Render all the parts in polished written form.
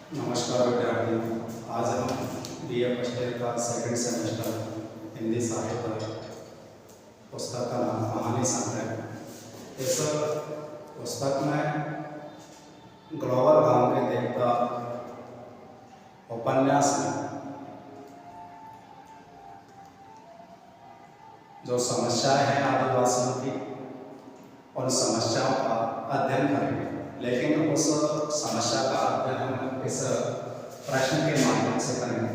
नमस्कार विद्यार्थियों। आज हम बीए फर्स्ट ईयर का सेकंड सेमेस्टर हिंदी साहित्य पुस्तक का नाम कहानी संग्रह। इस पुस्तक में ग्लोबल गांव के देवता उपन्यास में जो समस्याएं हैं आदिवासियों की, उन समस्याओं का अध्ययन करेंगे। लेकिन उस समस्या का अध्ययन हम इस प्रश्न के माध्यम से करेंगे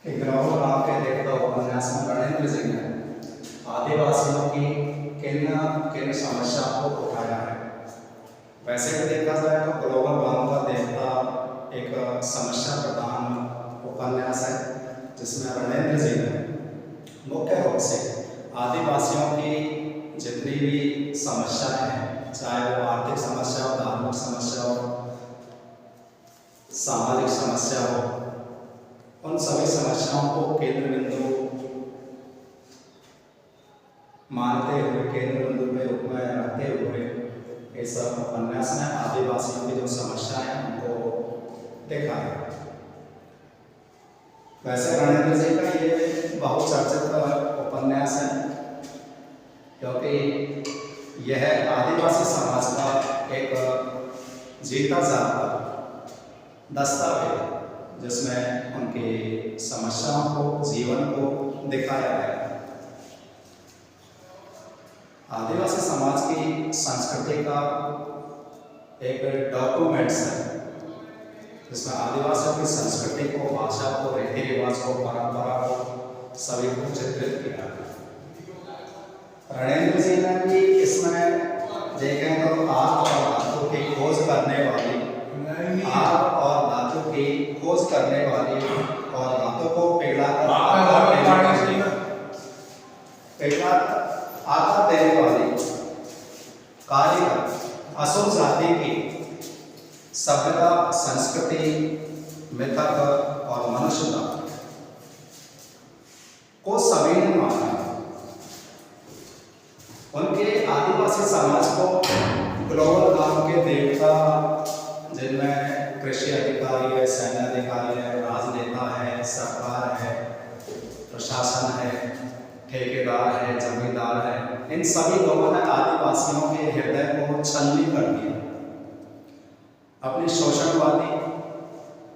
कि ग्लोबल गांव के देवता उपन्यास में रणेंद्र सिंह ने आदिवासियों की किन किन समस्याओं को उठाया है। वैसे भी देखा जाए तो ग्लोबल गांव का देवता एक समस्या प्रधान उपन्यास है, जिसमें रणेंद्र सिंह ने मुख्य रूप से आदिवासियों की जितनी भी समस्याएं हैं, चाहे वो आर्थिक समस्या हो, धार्मिक समस्या हो, सामाजिक समस्या हो, उन सभी समस्याओं को केंद्र बिंदु मानते हुए, केंद्र बिंदु के रूप में रखते हुए इस उपन्यास में आदिवासियों की जो समस्याएं हैं उनको देखा है। वैसे रणेंद्र सिंह का ये बहुचर्चित उपन्यास है, क्योंकि यह आदिवासी समाज का एक जीता जागता दस्तावेज है, जिसमें उनकी समस्याओं को, जीवन को दिखाया गया है। आदिवासी समाज की संस्कृति का एक डॉक्यूमेंट्स है, जिसमें आदिवासियों की संस्कृति को, भाषा को, रीति रिवाज को, परंपरा को, सभी को चित्रित किया है। रणेंद्र सिंह ने भी इसमें देखें तो आग और धातु की खोज करने वाली, आग और धातु की खोज करने वाली और धातु को पिघलाकर आकार देने वाली कारीगर असुर जाति की सभ्यता, संस्कृति, मिथक और मनुष्यता को सभी ने माना। उनके आदिवासी समाज को ग्लोबल गांव के देवता, जिनमें कृषि अधिकारी है, सैन्य अधिकारी है, राजनेता है, सरकार है, प्रशासन है, ठेकेदार है, जमींदार है, इन सभी लोगों ने आदिवासियों के हृदय को छलनी कर दिया अपनी शोषणवादी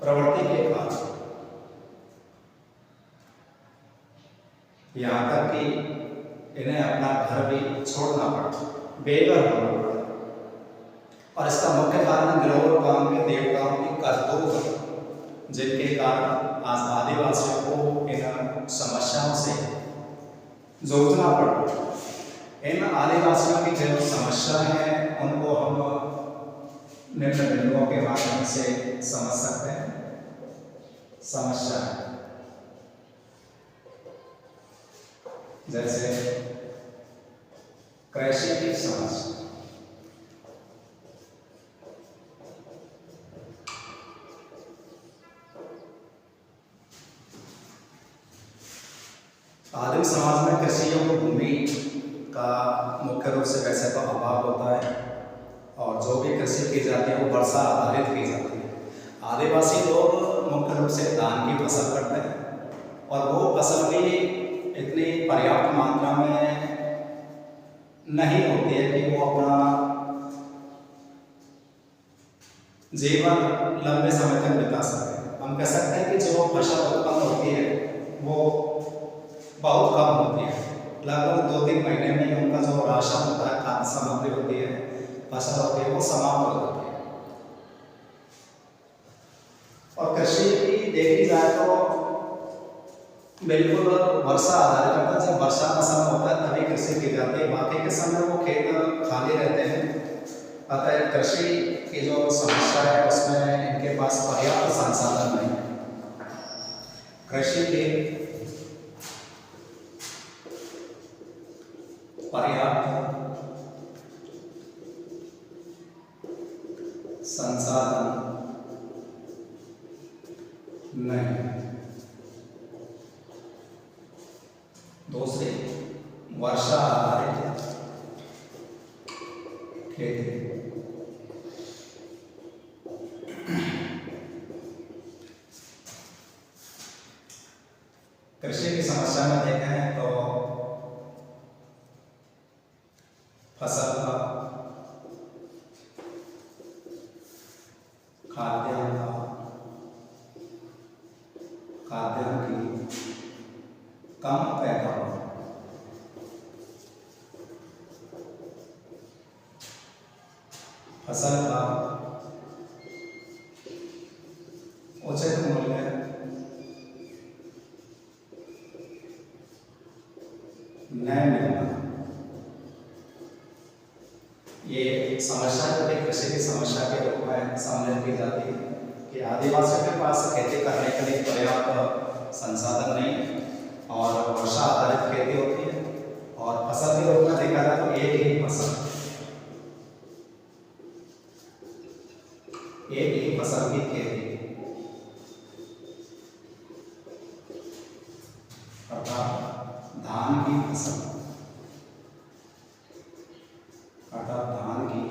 प्रवृत्ति के कारण। यहाँ तक कि इन्हें अपना घर भी छोड़ना पड़ा, बेघर होना पड़ा। और इसका मुख्य कारण ग्लोबल गांव के देवताओं की करतूत, जिनके कारण आज आदिवासियों को इन समस्याओं से जूझना पड़ा। इन आदिवासियों की जो समस्या है उनको हम निम्न बिंदुओं के माध्यम से समझ सकते हैं। समस्या जैसे कृषि की समस्या, आदिम समाज में कृषि योग्य भूमि का मुख्य रूप से वैसे तो अभाव होता है, और जो भी कृषि की जाती है वो वर्षा आधारित की जाती है। आदिवासी लोग मुख्य रूप से धान की फसल करते हैं, और वो फसल भी इतनी पर्याप्त मात्रा में नहीं होती है कि वो अपना जीवन लंबे समय तक बिता सके। हम कह सकते हैं कि जो फसल उत्पन्न होती है वो बहुत कम होती है, लगभग 2-3 महीने में ही उनका जो राशन होता है, खाद्य सामग्री होती है, फसल होती है, वो समाप्त हो जाती है। और कृषि की देखी जाए तो बिल्कुल वर्षा आधारित होता है। जब वर्षा का समय होता है तभी कृषि की जाती है, बाकी के समय वो खेत खाली रहते हैं। अतः कृषि की जो समस्या है उसमें इनके पास पर्याप्त संसाधन नहीं है। कृषि के पर्याप्त संसाधन नहीं। दूसरी, वर्षा आधारित खेती। फसल का, खाद्यान्न का, खाद्यान्न की कम पैदावार, फसल का उचित मूल्य न मिलना। ये समस्या जो है कृषि की समस्या के रूप में सम्मिलित की जाती है कि आदिवासियों के पास खेती करने के लिए पर्याप्त संसाधन नहीं है और वर्षा आधारित खेती होती है और फसल के रूप में देखा जाए तो एक ही फसल की खेती, अर्थात धान की फसल, अर्थात धान की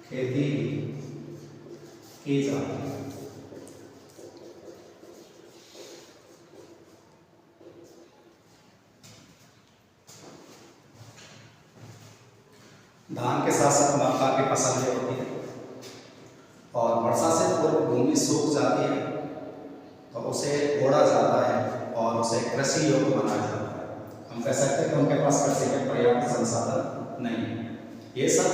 खेती की जाती है। धान के साथ साथ मक्का की फसल भी होती है और वर्षा से पूर्व भूमि सूख जाती है तो उसे कोड़ा जाता है और उसे कृषि योग्य बनाया जाता है। हम कह सकते हैं कि उनके पास कृषि के पर्याप्त संसाधन नहीं है। ये सब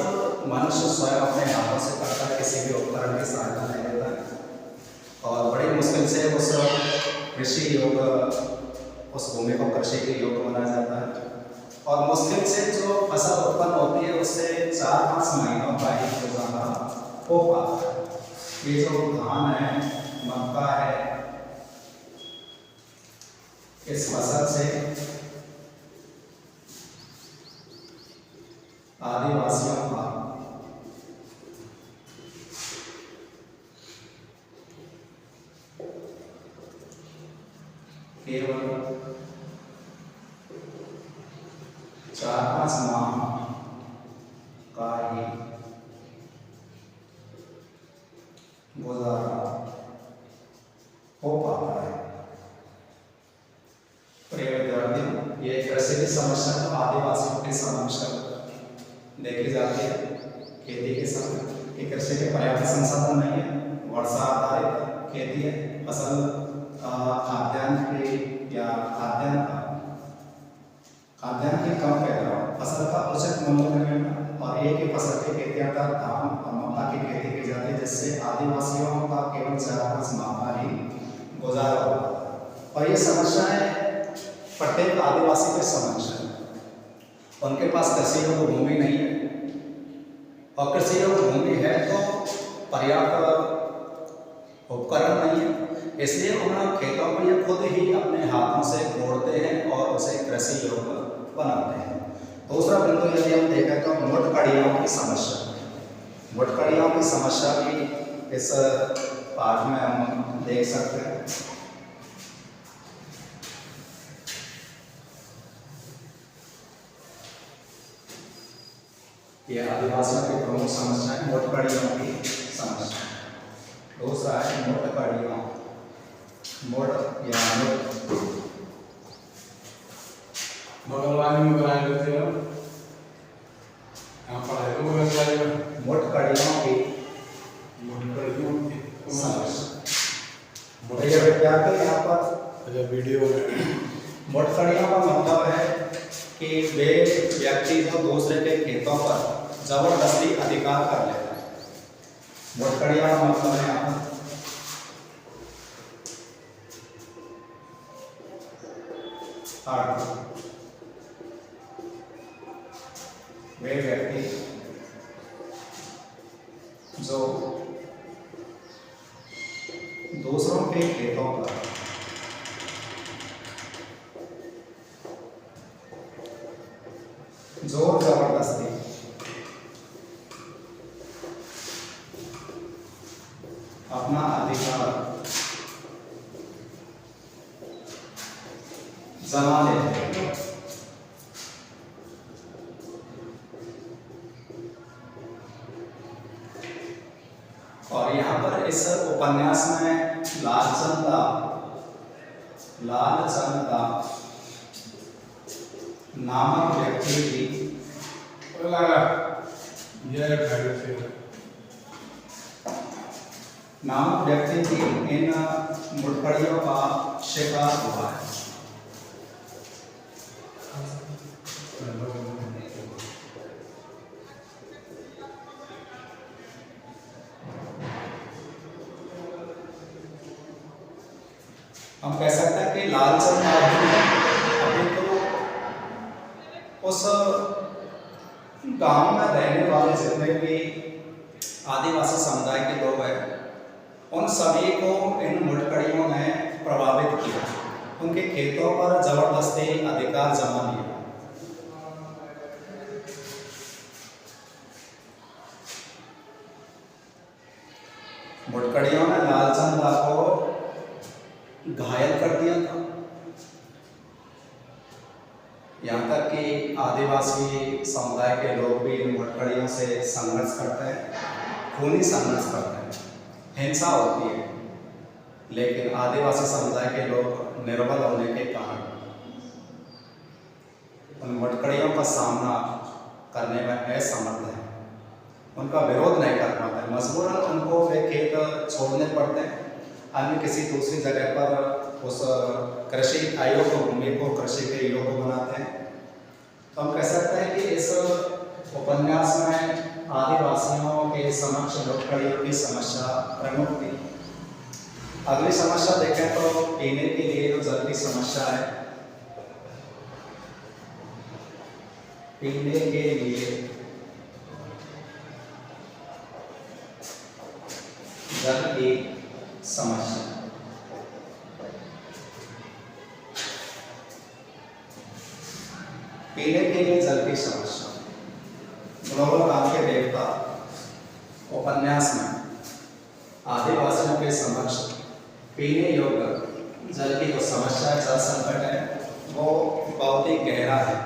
मनुष्य स्वयं अपने हाथों से करता है, किसी भी उपकरण की सहायता नहीं लेता है और बड़ी मुश्किल से उस कृषि योग्य उस भूमि को कृषि के योग्य बनाया जाता है और मुश्किल से जो फसल उत्पन्न होती है उससे 4-5 महीनों का ही गुजारा हो पाता है। ये जो धान है, मक्का है, इस फसल से आदिवासियों का केवल 4-5 माह का ही गुजारा हो पाता है। प्रिय विद्यार्थियों, ये कृषि की समस्या तो आदिवासियों के समस्या देखी जाती है खेती के समय कि कृषि के पर्याप्त संसाधन नहीं है, वर्षा आधारित खेती है, फसल खाद्यान्न की कम पैदावार, फसल का उचित मूल्य न मिलना और एक ही फसल की खेती अर्थात धान और मक्का की खेती की जाती है जिससे आदिवासियों का केवल 4-5 माह का ही गुजारा होता है। और ये समस्याएं प्रत्येक आदिवासी की समस्या है। उनके पास कृषि योग्य भूमि नहीं है और कृषि योग्य भूमि है तो पर्याप्त उपकरण नहीं है, इसलिए उन खेतों को ये खुद ही अपने हाथों से कोड़ते हैं और उसे कृषि योग्य बनाते हैं। दूसरा बिंदु यदि हम देखें तो मुठकड़ियों की समस्या, मुठकड़ियों की समस्या भी इस पाठ में हम देख सकते हैं। ये आदिवासियों की प्रमुख समस्या है मुठकड़ियों की समस्या। दूसरा है मुठकड़ियों, बगलवानी में बनाए लेते हो यहाँ पढ़ाई तो बगलवानी में मुठकड़ियों की समस्या। भैया विद्यार्थी यहाँ पर अच्छा वीडियो में मुठकड़ियों का मतलब है कि वे व्यक्ति जो दूसरे के खेतों पर जबरदस्ती अधिकार कर लेता है। मुठकड़ियों का मतलब है यहाँ पर वे व्यक्ति जो दूसरों के खेतों पर जोर जबरदस्ती अपना अधिकार जमा लेते हैं। और यहाँ पर इस उपन्यास में लालचंद दास नामक व्यक्ति की चला ये खाड़ी से नामक व्यक्ति की इन मुठभेड़ों का शिकार हुआ है। हम कह सकते हैं कि लालचंद गांधी ने अभी तो उस गांव में रहने वाले जितने भी आदिवासी समुदाय के लोग हैं उन सभी को इन मुठभेड़ों ने प्रभावित किया, उनके खेतों पर जबरदस्ती अधिकार जमा लिया। मुठभेड़ों ने लालचंद को घायल कर दिया था। यहाँ तक कि आदिवासी समुदाय के लोग भी इन मुठभेड़ों से संघर्ष करते हैं, खूनी संघर्ष करते हैं, हिंसा होती है, लेकिन आदिवासी समुदाय के लोग निर्बल होने के कारण उन मुठभेड़ों का सामना करने में असमर्थ हैं, उनका विरोध नहीं कर पाते, मजबूरन उनको वे खेत छोड़ने पड़ते हैं, अन्य किसी दूसरी जगह पर उस कृषि अयोग्य भूमि को कृषि के योग्य बनाते हैं। तो हम कह सकते हैं कि इस उपन्यास में आदिवासियों के समक्ष मुठभेड़ों की समस्या प्रमुख थी। अगली समस्या देखें तो पीने के लिए जो जल की समस्या है, पीने के लिए जल की समस्या। पीने के लिए जल की समस्या ग्लोबल वार्मिंग के देवता उपन्यास में आदिवासियों के समक्ष पीने योग्य जल की जो समस्या है, जल संकट है, वो बहुत ही गहरा है।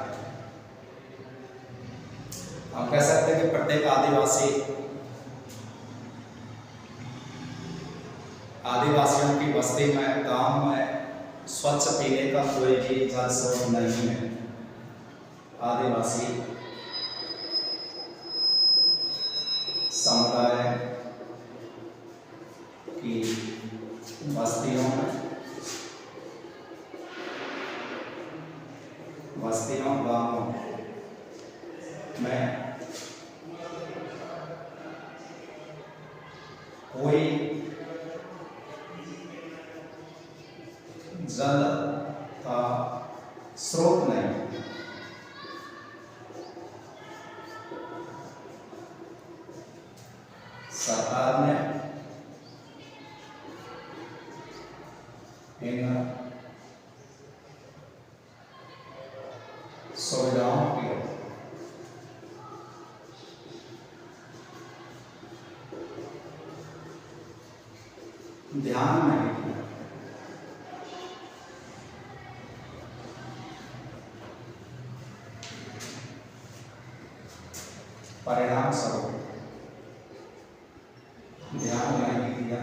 हम कह सकते हैं कि प्रत्येक आदिवासियों की बस्ती में, गांव में स्वच्छ पीने का कोई भी जल स्रोत नहीं है। आदिवासी समुदाय की बस्तियों गांवों में कोई जल का स्रोत नहीं। सरकार ने इन सुविधाओं की ध्यान नहीं दिया। परिणाम स्वरूप ध्यान नहीं दिया,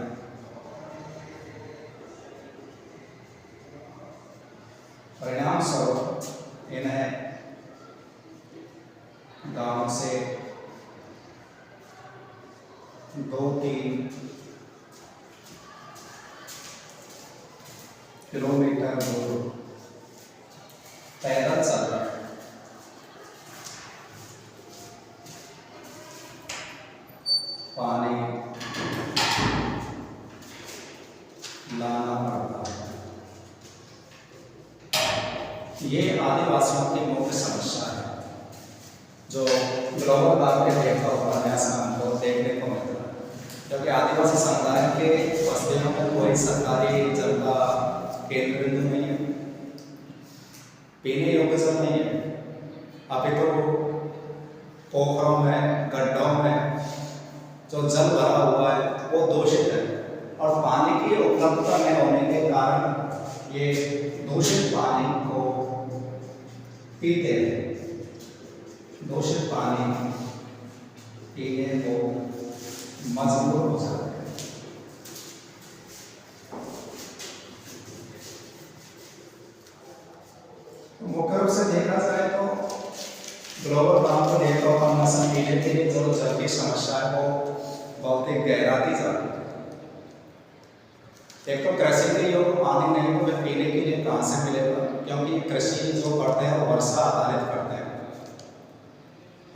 परिणाम स्वरूप इन्हें गांव से 2-3 किलोमीटर दूर पैदल चलना, पानी लाना पड़ता है। ये आदिवासियों की मुख्य समस्या है जो ग्लोबल वार्मिंग के देखा उपन्यास में हमको देखने को मिलता है, क्योंकि आदिवासी समुदाय के बस्तियों में कोई सरकारी जल का केंद्र बिंदु नहीं है, पीने योग्य जल नहीं है। अभी तो पोखरों में, गड्ढों में जो जल भरा हुआ है वो दूषित है, और पानी की उपलब्धता न होने के कारण ये दूषित पानी को पीते हैं, दूषित पानी पीने को मजबूर हो जाते हैं। मुख्य रूप से देखा जाए तो ग्लोबल वार्मिंग को लेकर उपन्यासन धीरे धीरे जो जल की समस्या है वो बहुत ही गहराती जा रही है। एक तो कृषि के योग्य पानी नहीं तो फिर पीने के लिए कहाँ से मिलेगा, क्योंकि कृषि जो करते हैं वो वर्षा आधारित करते हैं।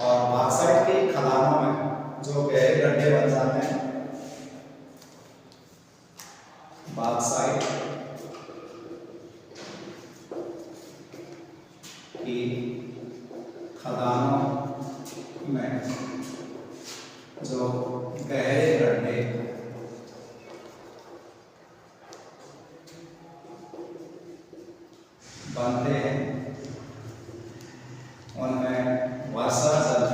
और बॉक्साइट की खदानों में जो गहरे गड्ढे बन जाते हैं, बॉक्साइट की खदानों में जो गहरे गड्ढे बनते हैं उनमें वर्षा जल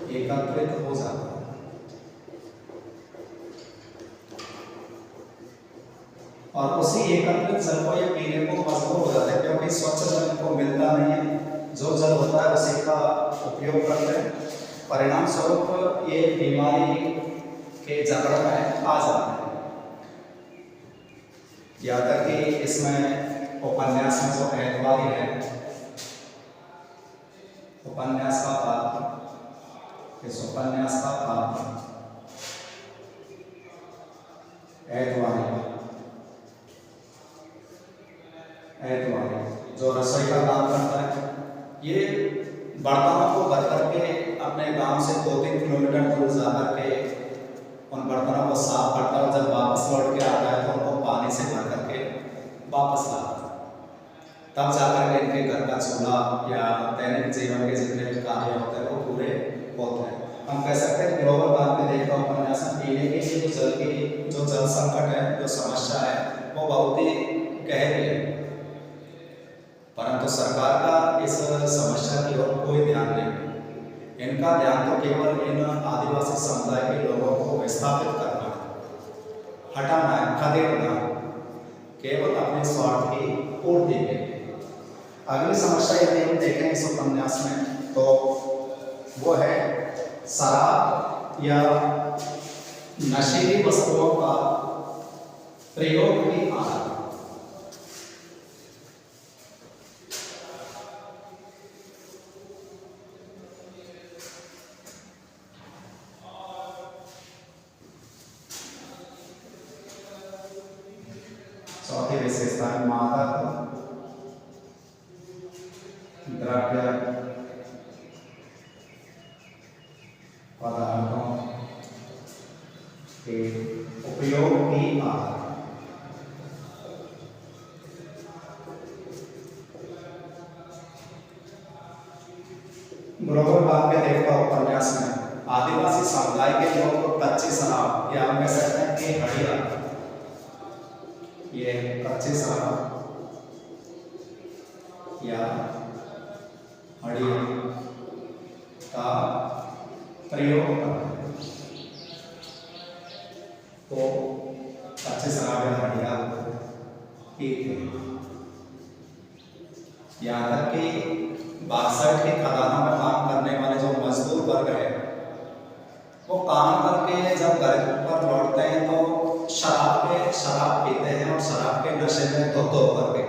एकत्रित हो जाता है। और उसी एकत्रित जल को ये पीने को मजबूर हो जाता है, क्योंकि स्वच्छ जल को मिलता नहीं है। जो जल होता है उसी का उपयोग करते हैं। परिणाम स्वरूप ये बीमारी के जकड़ में आ जाते हैं। यहाँ तक कि इसमें उपन्यास में जो ऐतवारी है, उपन्यास का पात्र, इस उपन्यास का पात्र ऐतवारी जो रसोई का काम करता है, ये बर्तनों को भर करके अपने गांव से 2-3 किलोमीटर दूर जा करके उन बर्तनों को साफ करता है। जब वापस लौट के आता है तो उनको पानी से भर करके वापस लाता है। तब जाकर के इनके घर का चूल्हा या दैनिक जीवन के जितने भी कार्य होते हैं वो पूरे होते हैं। हम कह सकते हैं ग्लोबल वार्मिंग देखा उपन्यासन पीने के लिए जो जल संकट है, जो समस्या है, वो बहुत ही गहरी है। परंतु सरकार का इस समस्या की ओर कोई ध्यान नहीं। इनका ध्यान तो केवल इन आदिवासी समुदाय के लोगों को विस्थापित करना है, हटाना है, खदेड़ना है, केवल अपने स्वार्थ की पूर्ति के। अगली समस्या यदि हम देखें इस उपन्यास में तो वो है शराब या नशीली वस्तुओं का प्रयोग की आदत। चौथी विशेषता है मादक द्रव्य पदार्थों के उपयोग की आदत। ग्लोबल वार्मिंग देखा उपन्यास में आदिवासी समुदाय के लोग कच्ची शराब या हम कह सकते हैं कि हड़िया, ये कच्ची शराब या हड़िया का प्रयोग करते हैं। तो कच्ची शराब या हड़िया पीते हैं। यहाँ तक कि बॉक्साइट की खदानों में काम करने वाले जो मजदूर वर्ग है वो काम करके जब घर पर लौटते हैं तो शराब पीते हैं और शराब के नशे में धो करके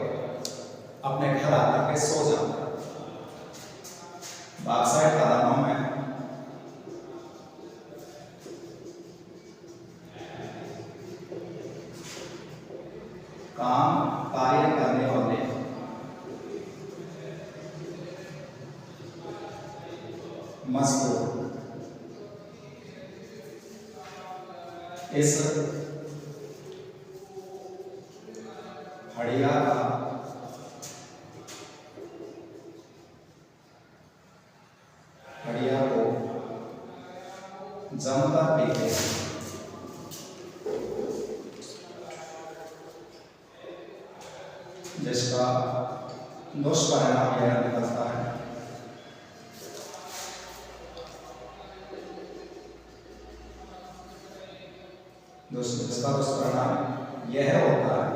अपने घर आकर के सो जाते हैं। बॉक्साइट खदानों में कार्य करने वाले मजदूर इस हड़िया का को जमकर पीते हैं, जिसका दुष्परिणाम यह निकलता है जिसका दुष्परिणाम यह होता है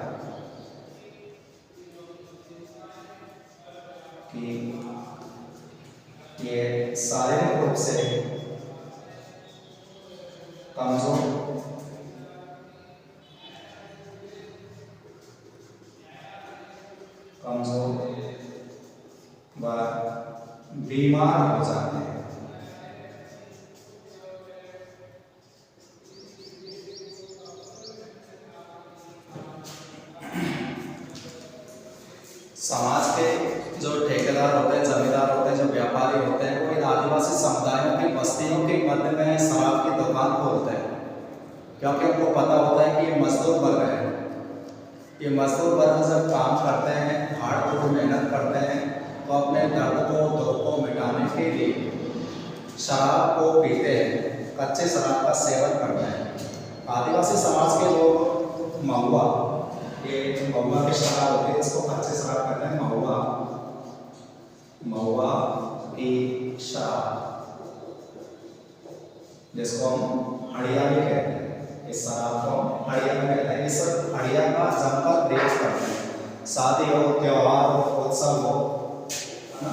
कि ये शारीरिक रूप से कमजोर वह बीमार हो जाते हैं। समाज के जो ठेकेदार होते हैं, जमींदार होते हैं, जो व्यापारी होते हैं, वो इन आदिवासी समुदायों की बस्तियों के मध्य में शराब की दुकान खोलते हैं, क्योंकि उनको पता होता है कि ये मजदूर वर्ग है। ये मजदूर वर्ग जब काम करते हैं, हाड़ तोड़ मेहनत करते हैं, तो अपने दर्द को, दुख को मिटाने के लिए शराब को पीते हैं, कच्चे शराब का सेवन करते हैं। आदिवासी समाज के लोग महुआ, ये महुआ की शराब होती है, इसको कच्चे शराब कहते हैं, महुआ की शराब, जिसको हम हड़िया भी कहते हैं। इस शराब को हड़िया भी कहते हैं। इस हड़िया का जमकर प्रयोग करते हैं, शादी हो, त्योहार हो, उत्सव हो, है ना।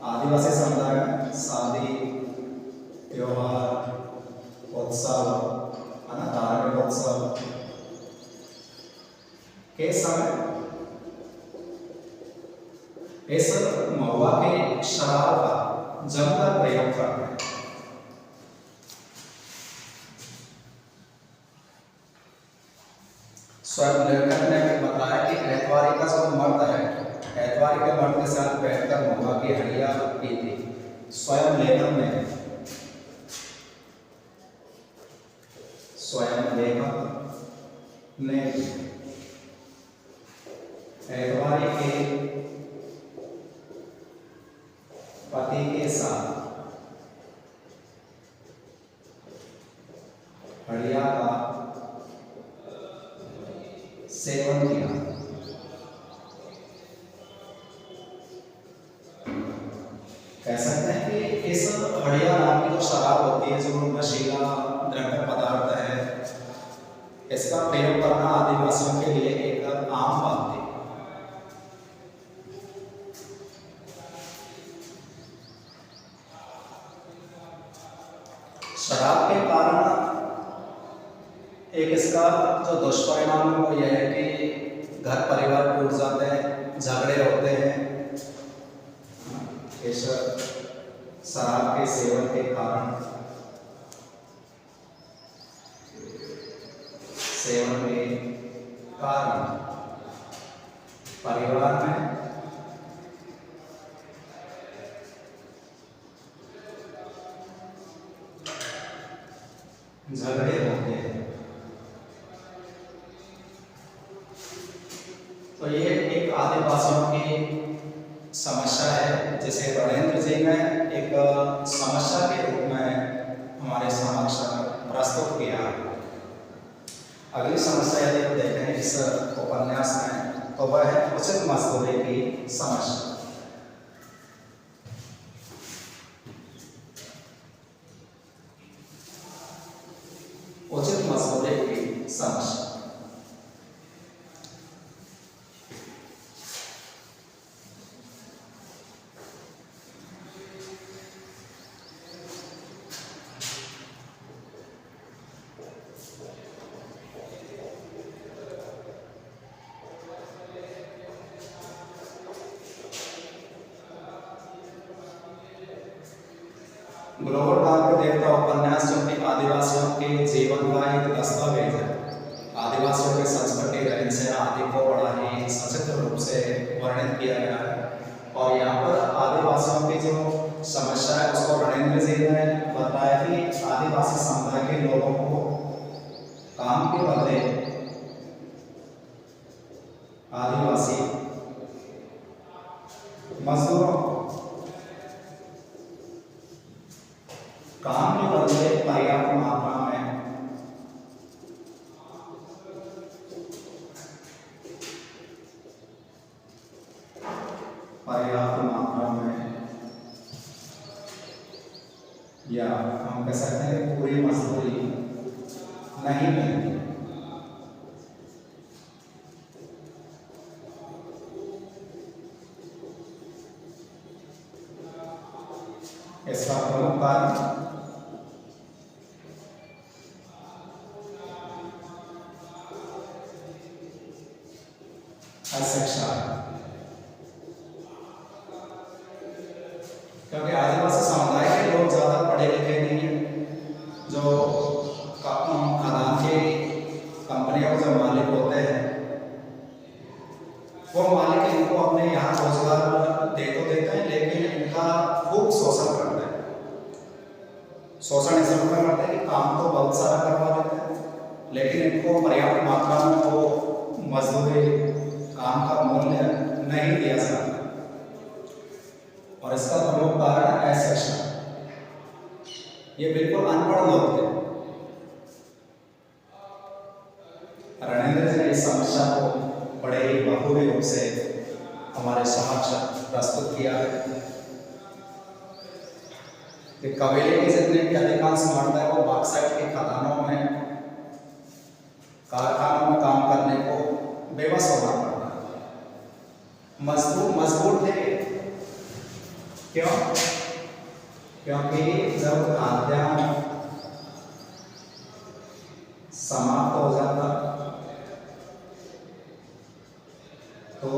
आदिवासी समुदाय में शादी, त्योहार, उत्सव, है ना, धार्मिक उत्सव के समय इस महुआ के शराब का जमकर प्रयोग करते हैं। स्वयं लेखक ने भी बताया कि ऐतवारी का जो मर्द है, ऐतवारी के मर्द के साथ बैठकर महुआ की हड़िया पीती। स्वयं लेखक ने ऐतवारी के पति के साथ हड़िया का सेवन किया। कह सकते हैं कि इस हड़िया नाम की जो शराब होती है, जो नशीला द्रव्य पदार्थ है, इसका प्रयोग करना आदिवासियों के लिए एक आम बात थी। शराब के कारण एक इसका जो दुष्परिणाम है वो यह है कि घर परिवार टूट जाते हैं, झगड़े होते हैं। इस शराब के सेवन के कारण, परिवार में झगड़े होते हैं। तो ये एक आदिवासियों की समस्या है, जिसे रणेंद्र जी ने एक समस्या के रूप में हमारे समक्ष प्रस्तुत किया। अगली समस्या यदि हम देखें इस उपन्यास में, तो वह है उचित मजदूरी की समस्या। उचित मजदूरी की समस्या। ग्लोबल गांव के देवता उपन्यास जो कि आदिवासियों के जीवन का एक दस्तावेज है। आदिवासियों की संस्कृति, रहन सहन आदि को बड़ा ही सचित्र रूप से वर्णित किया गया है। और यहाँ पर आदिवासियों की जो समस्या है उसको रणेंद्र जी ने बताया कि आदिवासी समुदाय के लोगों को काम के बदले आदिवासी मजदूरों काम के बदले पर्याप्त मात्रा में या हम कह सकते हैं पूरी मजदूरी नहीं मिलती। इसका प्रमुख कारण अशिक्षा। क्योंकि आदिवासी समुदाय के लोग ज़्यादा पढ़े लिखे नहीं हैं। जो खदान की कंपनियों के जो मालिक होते हैं, वो मालिक इनको अपने यहाँ रोजगार दे तो देते हैं, लेकिन इनका खूब शोषण करते हैं। शोषण इस प्रकार करते हैं कि काम तो बहुत सारा करवा देते हैं, लेकिन इनको पर्याप्त मात्रा में वो मजदूरी, काम का मूल्य नहीं दिया जाता। और इसका प्रमुख कारण है अशिक्षा। ये बिल्कुल अनपढ़ लोग थे। रणेंद्र जी ने इस समस्या को बड़े ही बखूबी रूप से हमारे समक्ष प्रस्तुत किया है कि कबीले की जितने भी अधिकांश मर्द है वो बॉक्साइट के खदानों में, कारखानों में काम करने को बेबस होना पड़ता है। मजबूर थे। क्यों? क्योंकि जब खाद्यान्न समाप्त हो जाता तो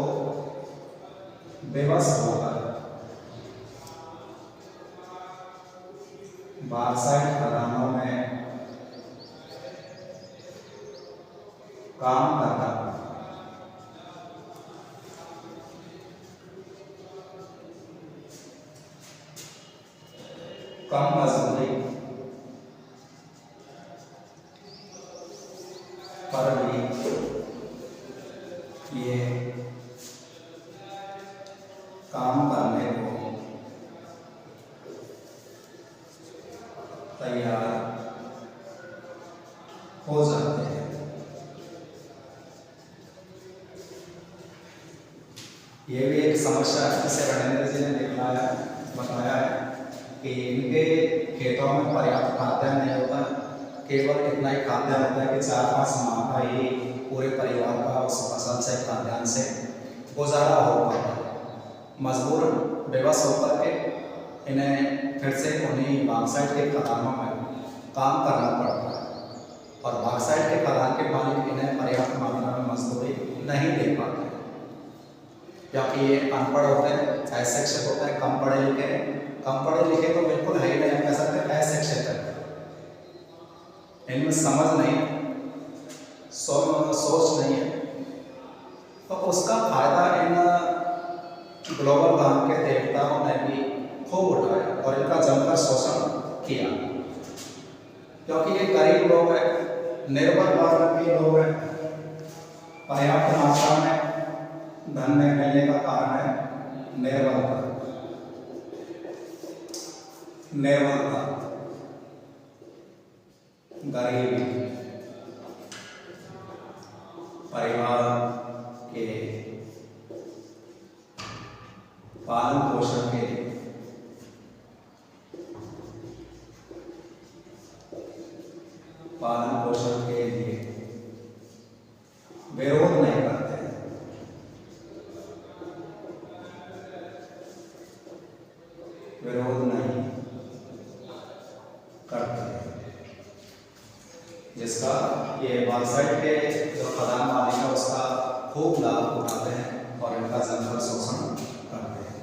बेबस होकर बॉक्साइट खदानों में काम करना पड़ता। कम मजदूरी पर भी ये काम करने को तैयार हो जाते हैं। ये भी एक समस्या है जिसे रणेंद्र जी ने बताया है कि इनके खेतों में पर्याप्त खाद्यान्न नहीं होता। केवल इतना ही खाद्यान्न होता है कि 4-5 माह का ही पूरे परिवार का उस फसल से, खाद्यान्न से गुजारा हो पाता है। मजबूर बेबस होकर के इन्हें फिर से उन्हीं बॉक्साइट के खदानों में काम करना पड़ता है और बॉक्साइट के खदान के मालिक इन्हें पर्याप्त मात्रा में मजदूरी नहीं दे पाते, क्योंकि ये अनपढ़ होते हैं, अशिक्षित होते हैं, कम पढ़े लिखे तो बिल्कुल है ही नहीं, कह सकते अशिक्षित है। इनमें समझ नहीं, सोच नहीं है। तो उसका फायदा इन ग्लोबल गांव के देवताओं ने भी खूब उठाया और इनका जमकर शोषण किया, क्योंकि ये गरीब लोग हैं, निर्बल वर्ग के लोग हैं। पर्याप्त मात्रा में धन नहीं मिलने का कारण है निर्बलता। गरीबी, परिवार के पालन पोषण के लिए विरोध नहीं करते हैं। विरोध नहीं करते हैं, जिसका ये बॉक्साइट के जो खदान मालिक है उसका खूब लाभ उठाते हैं और इनका जमकर शोषण करते हैं।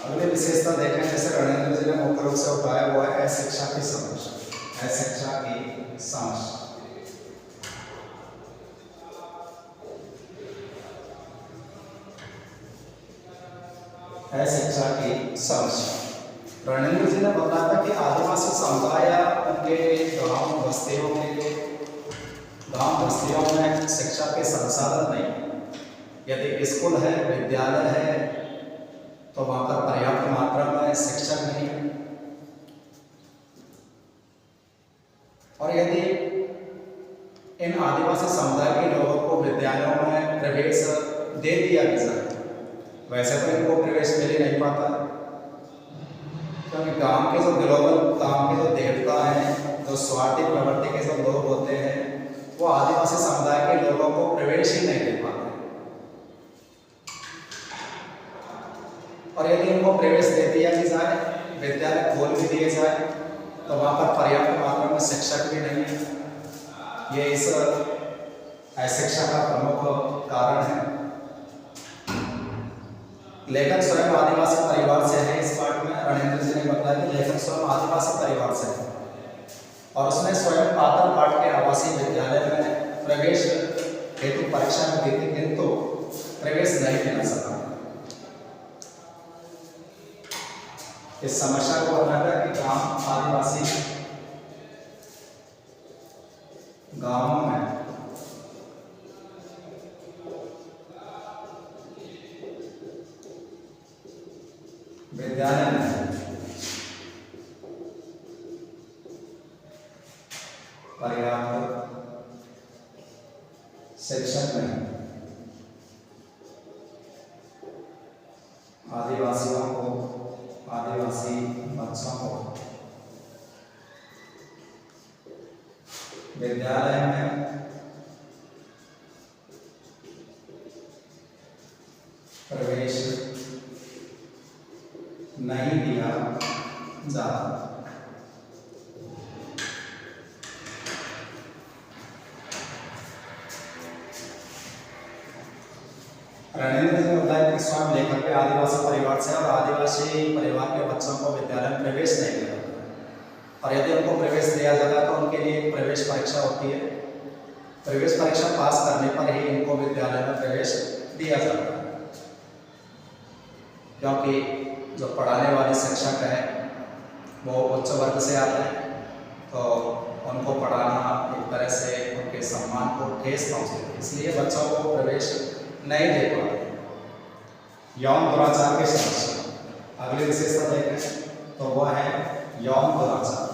अगले विशेषता देखें, जैसे रणेंद्र जी ने मुख्य रूप से उठाया हुआ है अशिक्षा की समस्या। अशिक्षा की समस्या अशिक्षा की समस्या। रणेंद्र जी ने बताया था कि आदिवासी समुदाय के गांव बस्तियों में शिक्षा के संसाधन नहीं। यदि स्कूल है, विद्यालय है, तो वहां पर पर्याप्त मात्रा में शिक्षक नहीं है। और यदि इन आदिवासी समुदाय के लोगों को विद्यालयों में प्रवेश दे दिया भी जाए, वैसे तो इनको प्रवेश मिल ही नहीं पाता, क्योंकि गांव के जो देवता हैं, जो स्वार्थी प्रवृत्ति के जो लोग होते हैं, वो आदिवासी समुदाय के लोगों को प्रवेश ही नहीं दे पाते। और यदि उनको प्रवेश दे दिया भी जाए, विद्यालय खोल भी दिए जाए, तो वहाँ पर पर्याप्त मात्रा में शिक्षक भी नहीं है। ये इस अशिक्षा का प्रमुख कारण है। लेखक स्वयं आदिवासी परिवार से है। इस पाठ में रणेंद्र जी ने बताया कि लेखक स्वयं आदिवासी परिवार से है और उसने स्वयं पाटन पाठ के आवासीय विद्यालय में प्रवेश हेतु परीक्षा में दी थी, किंतु प्रवेश नहीं मिला सका। इस समस्या को बताया कि गांव आदिवासी गांवों में विद्यालय में पर्याप्त शिक्षक नहीं, आदिवासियों को, आदिवासी बच्चों को विद्यालय में प्रवेश नहीं दिया जाता। रणेंद्र जी ने बताया कि स्वयं लेखक के आदिवासी परिवार से और आदिवासी परिवार के बच्चों को विद्यालय में प्रवेश नहीं दिया जाता और यदि उनको प्रवेश दिया जाता है तो उनके लिए एक प्रवेश परीक्षा होती है। प्रवेश परीक्षा पास करने पर ही इनको विद्यालय में प्रवेश दिया जाता है, क्योंकि जो पढ़ाने वाले शिक्षक हैं वो उच्च वर्ग से आते हैं, तो उनको पढ़ाना एक तरह से उनके सम्मान को ठेस पहुँचती है, इसलिए बच्चों को प्रवेश नहीं दे पाते। यौन दुराचार की समस्या अगली विशेषता देखें तो वह है यौन दुराचार।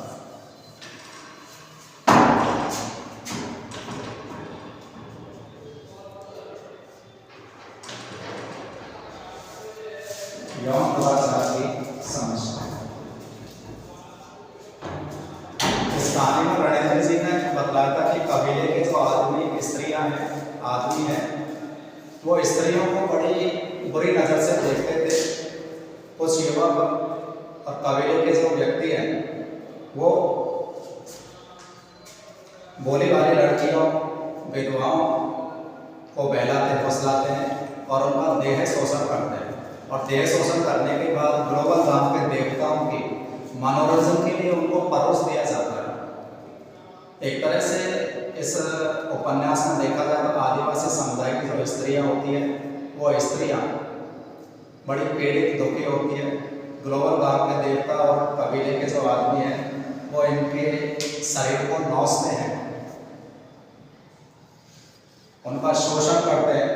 यौन दुराचार की समस्या इस कहानी में रणेंद्र जी ने बताया था कि कबीले के जो आदमी स्त्रियां हैं, आदमी हैं, वो स्त्रियों को बड़ी बुरी नज़र से देखते थे। कुछ युवक और कबीले के जो व्यक्ति हैं वो भोली भाली लड़कियों, विधवाओं को बहलाते फुसलाते हैं और उनका देह शोषण करते हैं, और देह शोषण करने के बाद ग्लोबल गांव के देवताओं की मनोरंजन के लिए उनको परोस दिया जाता है। एक तरह से इस उपन्यास में देखा जाए तो आदिवासी समुदाय की जो स्त्रियां होती हैं वो स्त्रियां बड़ी पीड़ित दुखी होती है। ग्लोबल गांव के देवता और कबीले के जो आदमी हैं वो इनके शरीर को नौचते हैं, उनका शोषण करते हैं,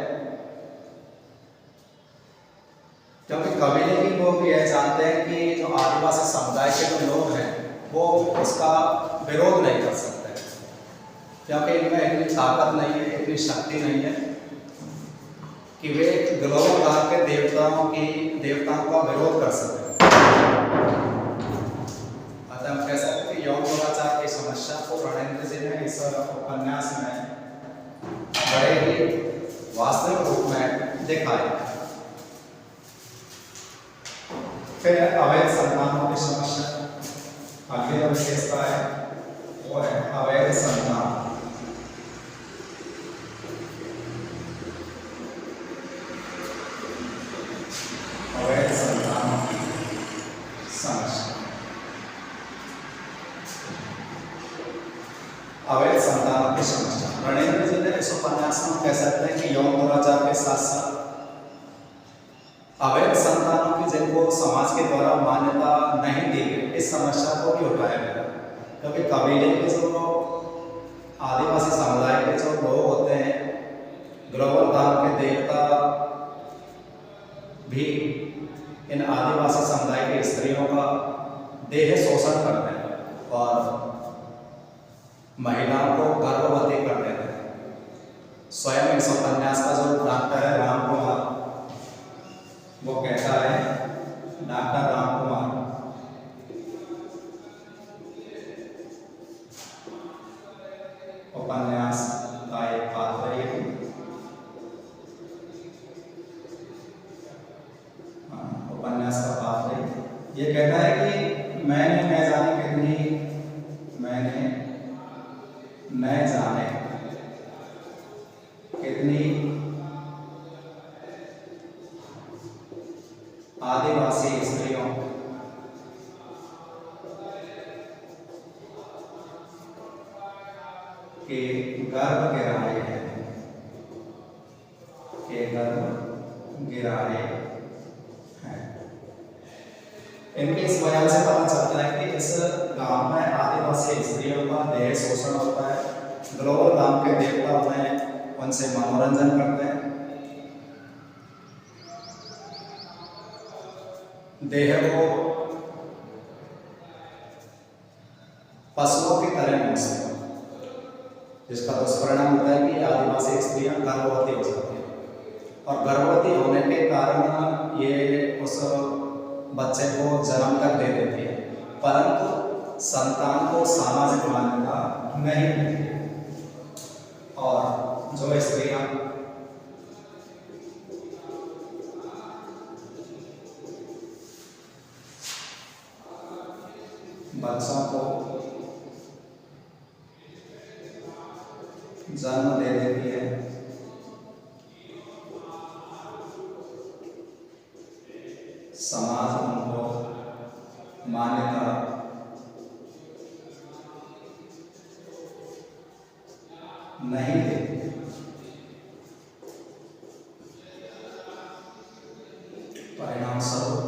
क्योंकि कबीले के लोग यह जानते हैं कि जो आदिवासी समुदाय के जो लोग हैं वो उसका विरोध नहीं कर सकते, क्योंकि इनमें इतनी ताकत नहीं है, इतनी शक्ति नहीं है कि वे ग्लोबल गांव के देवताओं का विरोध कर सकें। अतः हम कह सकते हैं कि यौन दुराचार की समस्या को रणेंद्र जी ने इस उपन्यास में बड़े ही वास्तविक रूप में दिखाया। फिर अवैध संतानों की समस्या, अगली जो विशेषता है वो है अवैध संतान। अवैध संतानों की समस्या, अवैध संतानों की समस्या रणेंद्र जी ने इस उपन्यास में कह सकते हैं कि यौन दुराचार के साथ साथ अवैध संतानों की जिनको समाज के द्वारा मान्यता नहीं दी गई, इस समस्या को भी उठाया गया, क्योंकि कबीले के जो आदिवासी समुदाय के जो लोग होते हैं, ग्लोबल गांव के देवता भी इन आदिवासी समुदाय की स्त्रियों का देह शोषण करते हैं और महिलाओं को गर्भवती कर देते हैं। स्वयं इस उपन्यास का जो डॉक्टर है राम कुमार, वो कहता है, डॉक्टर राम कुमार उपन्यास का एक पात्र है। उपन्यास उपन्यास का पात्र है। ये कहता है कि मैंने न जाने कितनी आदिवासी स्त्रियों के गर्भ गिराए हैं, इनके इस बयान से पता चलता है कि इस गांव में आदिवासी स्त्रियों का देह शोषण होता है। ग्लोबल गांव के देवता उनसे मनोरंजन करते हैं, देह को पशुओं की तरह मूसते हैं, जिसका दुष्परिणाम होता है कि आदिवासी स्त्रियां गर्भवती हो जाती हैं और गर्भवती होने के कारण ये उस बच्चे को जन्म तक दे देती है, परंतु संतान को सामाजिक मान्यता नहीं मिलती और जो स्त्रियां बच्चों को जन्म दे देती है, समाज उनको मान्यता नहीं देती। परिणाम स्वरूप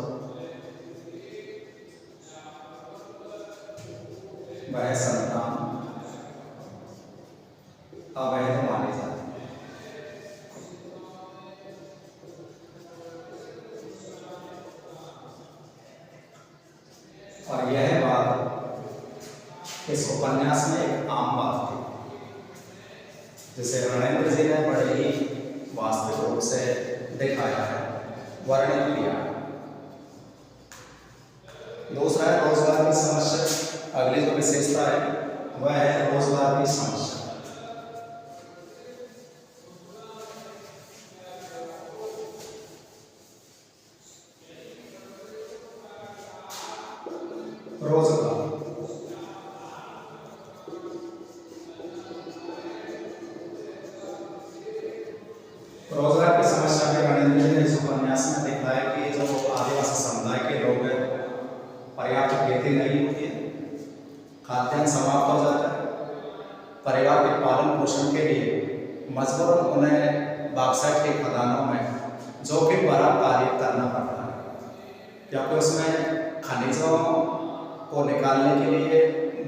वह संतान अवैध मानी जाती है। और यह बात इस उपन्यास में एक आम बात थी, जिसे रणेंद्र जी ने बड़े ही वास्तविक रूप से दिखाया है, वर्णन किया है। दूसरा है रोजगार की समस्या। अगली जो विशेषता है वह है रोजगार की समस्या। रोजगार की समस्या के रणेंद्र जी ने इस उपन्यास में दिखाया कि जो आदिवासी समुदाय के लोग हैं, पर्याप्त खेती नहीं होती है, खाद्यान्न समाप्त हो जाता है, परिवार के पालन पोषण के लिए मजबूरन उन्हें बॉक्साइट के खदानों में जोखिम भरा कार्य करना पड़ता है, क्योंकि उसमें खनिजों को निकालने के लिए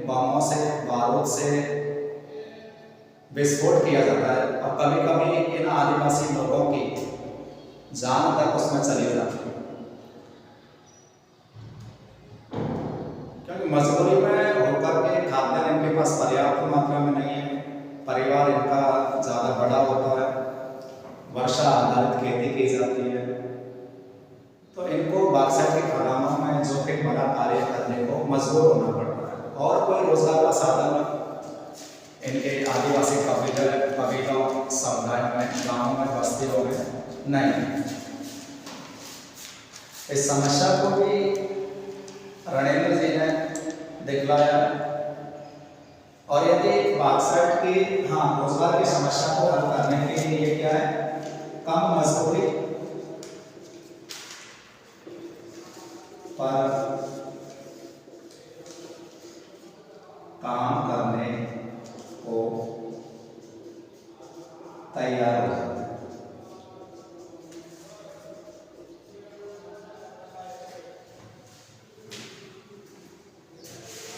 बमों से, बारूद से विस्फोट किया जाता है और कभी कभी इन आदिवासी लोगों की जान तक उसमें चली जाती है, क्योंकि मजबूरी में होकर के खाद्यान्न इनके पास पर्याप्त मात्रा में नहीं है, परिवार इनका ज़्यादा बड़ा होता है, वर्षा आधारित खेती की जाती है, तो इनको बॉक्साइट के खदानों में जोखिम भरा कार्य करने को मजबूर होना पड़ता है और कोई रोजगार का साधन इनके आदिवासी कबीलों समुदाय में, गाँव में, बस्तियों में नहीं। इस समस्या को भी रणेंद्र जी ने दिखलाया और यदि बॉक्साइट की रोजगार की समस्या को हल करने के लिए ये क्या है, कम मजदूरी पर काम करने को तैयार हो जाते हैं।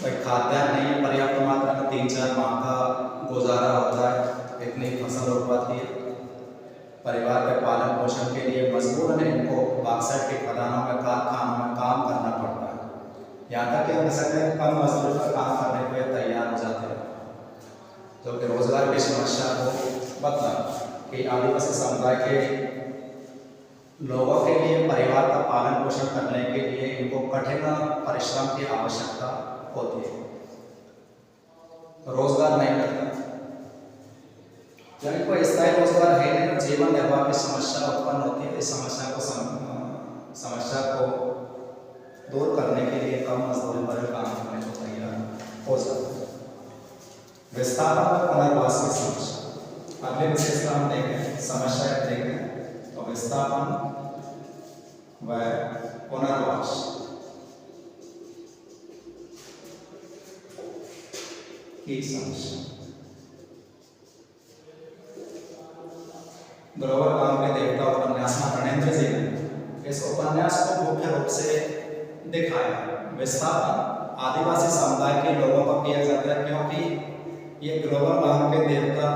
भाई खाद्यान्न नहीं है पर्याप्त मात्रा में, 3-4 माह का गुजारा होता है, इतनी फसल हो पाती है, परिवार के पालन पोषण के लिए मजबूरन इनको बॉक्साइट के खदानों में, कारखानों में काम करना पड़ता है। यहाँ तक कि हम कह सकते हैं कम मजदूरी पर काम करने को तैयार हो जाते हैं, जो कि रोजगार की समस्या को बता कि आदिवासी समुदाय के लोगों के लिए परिवार का पालन पोषण करने के लिए इनको कठिन परिश्रम की आवश्यकता होती है, रोजगार नहीं मिलता, यानी कोई स्थायी रोजगार है नहीं, जीवन निर्वाह की समस्या उत्पन्न होती है। इस समस्या को दूर करने के लिए कम मजदूरी पर काम करने को तैयार हो जाता है। विस्थापन और पुनर्वास की समस्या। अगले विशेषता हम देखें, समस्या देखें तो विस्थापन व पुनर्वास की समस्या। ग्रोवर गांव के देवता उपन्यास में रणेंद्र जी ने इस उपन्यास को मुख्य रूप से दिखाया। विस्थापन आदिवासी समुदाय के लोगों पर किया जाता है, क्योंकि ये ग्लोबल गांव के देवता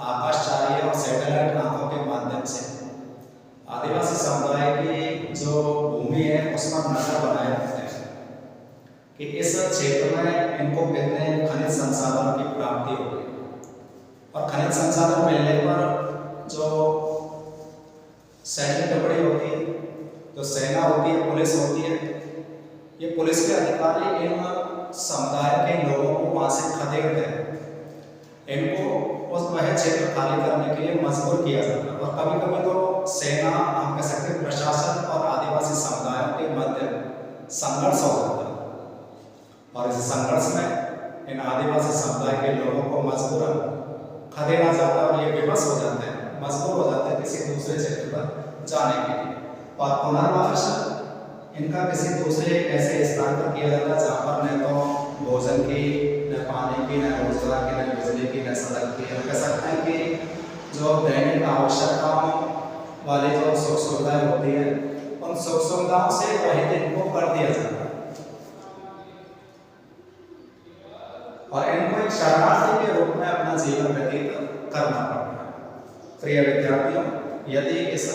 आकाशचारी और सैटेलाइट आंखों के माध्यम से आदिवासी समुदाय की जो भूमि है उस पर नजर बनाए रखते हैं कि इस क्षेत्र में इनको कितने खनिज संसाधनों की प्राप्ति हो गई, और खनिज संसाधन मिलने पर जो सैन्य टुकड़ी होती है, जो सेना होती है, पुलिस होती है, ये पुलिस के अधिकारी इन समुदाय के लोगों को वहां से खदेड़ते हैं, इनको उस वह क्षेत्र खाली करने के लिए मजबूर किया जाता है। और कभी कभी तो सेना, हम कह सकते हैं प्रशासन और आदिवासी समुदायों के मध्य संघर्ष हो जाता है, और इस संघर्ष में इन आदिवासी समुदाय के लोगों को मजबूरन खदेड़ा जाता है, और ये विवश हो जाते हैं, मजबूर हो जाते हैं किसी दूसरे क्षेत्र पर जाने के लिए। और पुनर्वास इनका किसी दूसरे ऐसे स्थान पर किया जाता है जहाँ पर न तो भोजन की, न पानी की, न रोजगार की, न बिजली की, न सड़क की, हम कह सकते हैं कि जो दैनिक आवश्यकताओं वाली जो सुख सुविधाएं होती है, उन सुख सुविधाओं से रहित इनको कर दिया जाता है, और इनको एक शरणार्थी के रूप में अपना जीवन व्यतीत करना पड़ता है। प्रिय विद्यार्थियों, यदि इस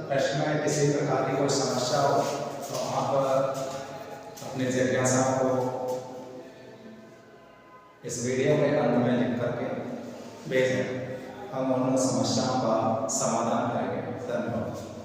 प्रश्न में किसी प्रकार की कोई समस्या हो तो आप अपनी जिज्ञासा को इस वीडियो के अंत में लिख करके भेजें, हम उन समस्याओं का समाधान करेंगे। धन्यवाद।